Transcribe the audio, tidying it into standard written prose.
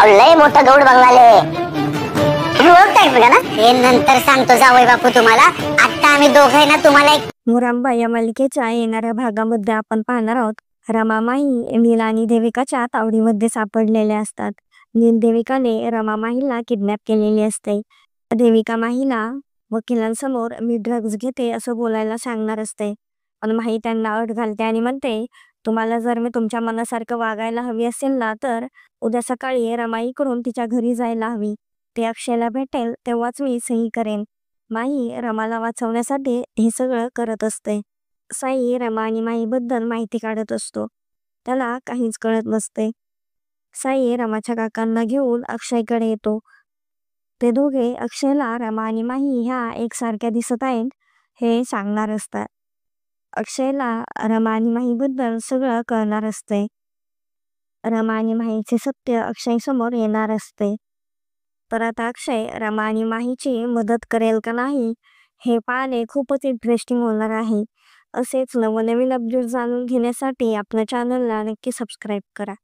लय मोठं गौड बंगले तुम्ही ओळखताय बघा ना. हे नंतर सांगतो जावई बापू तुम्हाला. आता आम्ही दोघे ना तुम्हाला एक मुरांबा या मालिकेच्या येणाऱ्या भागामध्ये आपण पाहणार आहोत रमामाई नील आणि देविकाच्या तावडीमध्ये सापडलेल्या असतात. नील देविकाने रमामाईला किडनॅप केलेली असते. देविका माहीला वकिलांसमोर मी ड्रग्ज घेते असं बोलायला सांगणार असते. पण माही त्यांना अट घालते आणि म्हणते तुम्हाला जर मी तुमच्या मनासारखं वागायला हवी असेल ना तर उद्या सकाळी रमाईकडून तिच्या घरी जायला हवी. ते अक्षयला भेटेल तेव्हाच मी सही करेन. माही रमाला वाचवण्यासाठी हे सगळं करत असते. साई रमा आणि माईबद्दल माहिती काढत असतो. त्याला काहीच कळत नसते. साई रमाच्या काकांना घेऊन अक्षयकडे येतो. ते दोघे अक्षयला रमा आणि माही ह्या एकसारख्या दिसत आहेत हे सांगणार असतात. अक्षयला रमा आणि माहीबद्दल सगळं कळणार असते. रमा आणि माहीचे सत्य अक्षय समोर येणार असते. तर आता अक्षय रमा आणि माहीची मदत करेल का नाही हे पाहणे खूपच इंटरेस्टिंग होणार आहे. असेच नवनवीन अपडेट जाणून घेण्यासाठी आपल्या चॅनलला नक्की सबस्क्राईब करा.